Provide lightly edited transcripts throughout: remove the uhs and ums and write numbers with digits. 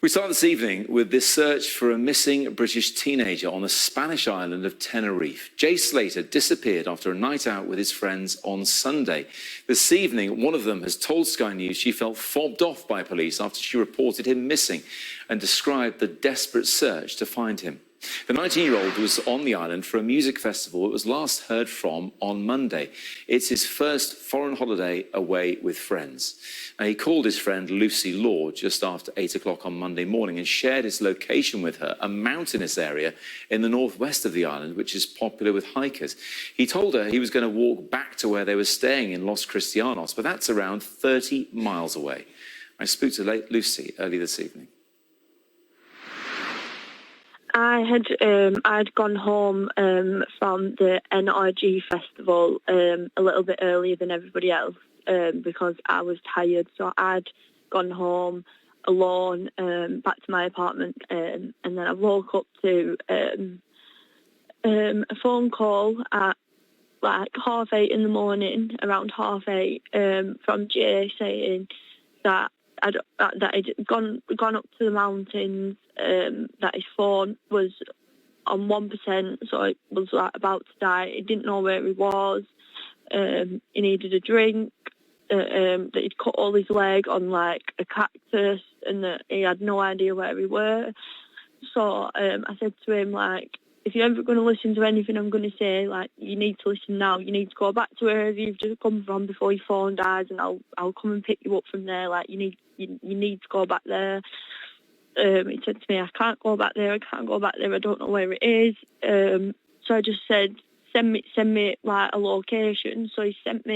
We start this evening with this search for a missing British teenager on the Spanish island of Tenerife. Jay Slater disappeared after a night out with his friends on Sunday. This evening, one of them has told Sky News she felt fobbed off by police after she reported him missing and described the desperate search to find him. The 19-year-old was on the island for a music festival it was last heard from on Monday. It's his first foreign holiday away with friends. Now, he called his friend Lucy Law just after 8 o'clock on Monday morning and shared his location with her, a mountainous area in the northwest of the island, which is popular with hikers. He told her he was going to walk back to where they were staying in Los Cristianos, but that's around 30 miles away. I spoke to Lucy early this evening. I'd gone home from the NRG festival a little bit earlier than everybody else because I was tired. So I'd gone home alone back to my apartment, and then I woke up to a phone call at like 8:30 in the morning, around 8:30, from Jay saying that he'd gone up to the mountains, that his phone was on 1%, so it was like about to die. He didn't know where he was. He needed a drink. That he'd cut all his leg on like a cactus, and that he had no idea where we were. So I said to him, like, if you're ever going to listen to anything I'm going to say, like, you need to listen now. You need to go back to wherever you've just come from before your phone dies, and I'll come and pick you up from there. Like, you need to go back there. He said to me, I can't go back there. I don't know where it is. So I just said, send me like a location. So he sent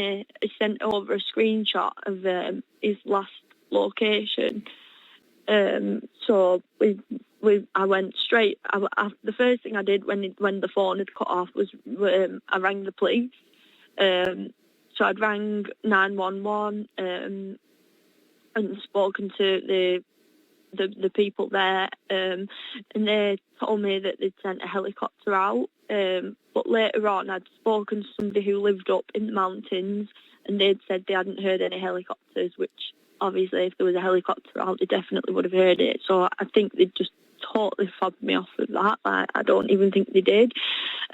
over a screenshot of his last location. So I went straight. The first thing I did when the phone had cut off was I rang the police. So I'd rang 911 and spoken to the people there, and they told me that they'd sent a helicopter out. But later on, I'd spoken to somebody who lived up in the mountains, and they'd said they hadn't heard any helicopters, which obviously if there was a helicopter out, they definitely would have heard it. So I think they just totally fobbed me off with that. Like, I don't even think they did.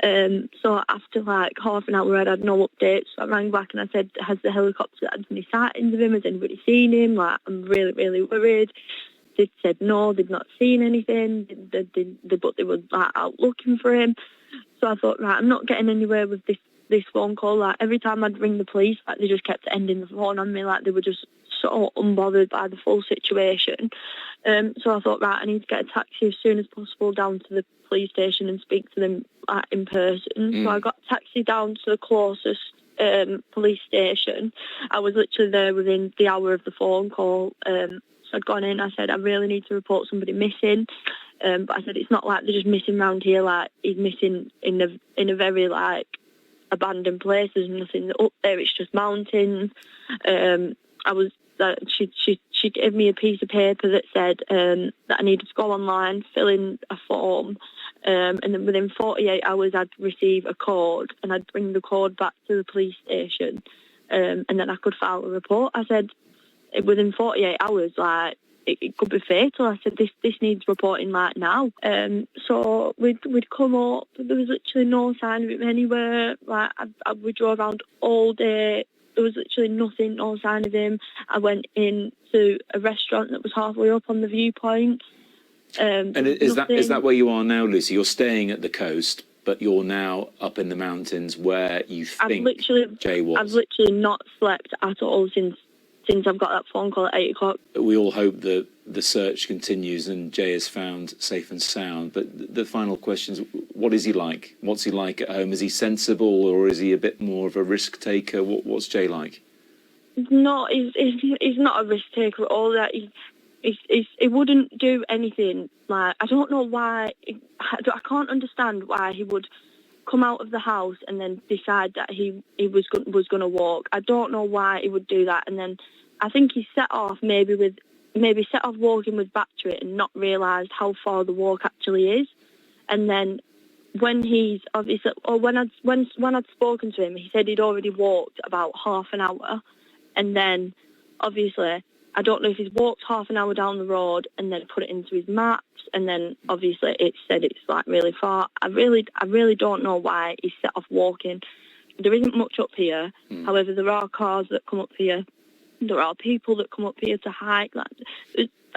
So after like half an hour, I'd had no updates. So I rang back and I said, has the helicopter had any sightings of him? Has anybody seen him? Like, I'm really, really worried. They said no, they'd not seen anything, but they were like, out looking for him. So I thought, right, I'm not getting anywhere with this phone call. Like, every time I'd ring the police, like, they just kept ending the phone on me. Like, they were just so unbothered by the full situation. So I thought, right, I need to get a taxi as soon as possible down to the police station and speak to them in person. So I got a taxi down to the closest police station. I was literally there within the hour of the phone call. So I'd gone in, I said, I really need to report somebody missing. But I said, it's not like they're just missing around here, like he's missing in a very like abandoned place. There's nothing up there, it's just mountains. She gave me a piece of paper that said that I needed to go online, fill in a form, and then within 48 hours I'd receive a code, and I'd bring the code back to the police station, and then I could file a report. I said, within 48 hours, like, it could be fatal. I said, this needs reporting like now. So we'd come up, there was literally no sign of him anywhere. Like, we drove around all day. There was literally nothing, no sign of him. I went into a restaurant that was halfway up on the viewpoint. And is that where you are now, Lucy? You're staying at the coast, but you're now up in the mountains where you think Jay was. I've literally not slept at all since I've got that phone call at 8 o'clock. We all hope that the search continues and Jay is found safe and sound. But the final question is, what is he like? What's he like at home? Is he sensible, or is he a bit more of a risk taker? What's Jay like? No, he's not a risk taker at all. That he wouldn't do anything. Like, I don't know why. I can't understand why he would come out of the house and then decide that he was going to walk. I don't know why he would do that. And then I think he set off walking with battery and not realised how far the walk actually is. And then when he's obviously, or when I'd spoken to him, he said he'd already walked about half an hour, and then obviously I don't know if he's walked half an hour down the road and then put it into his maps, and then obviously it said it's like really far. I really don't know why he set off walking. There isn't much up here. However, there are cars that come up here. There are people that come up here to hike. Like,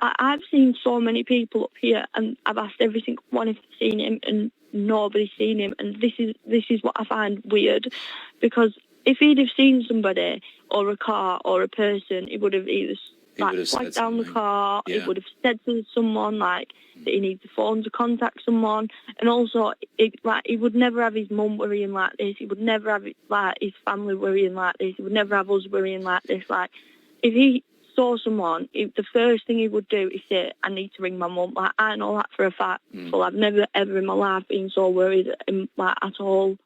I've seen so many people up here, and I've asked every single one if they've seen him, and nobody's seen him. And this is what I find weird, because if he'd have seen somebody or a car or a person, he would have either flagged down the car. Yeah. He would have said to someone like that he needs a phone to contact someone, and also he would never have his mum worrying like this. He would never have like his family worrying like this. He would never have us worrying like this. Like, if he saw someone, the first thing he would do is say, I need to ring my mum. Like, I know that for a fact. Well, I've never ever in my life been so worried like at all.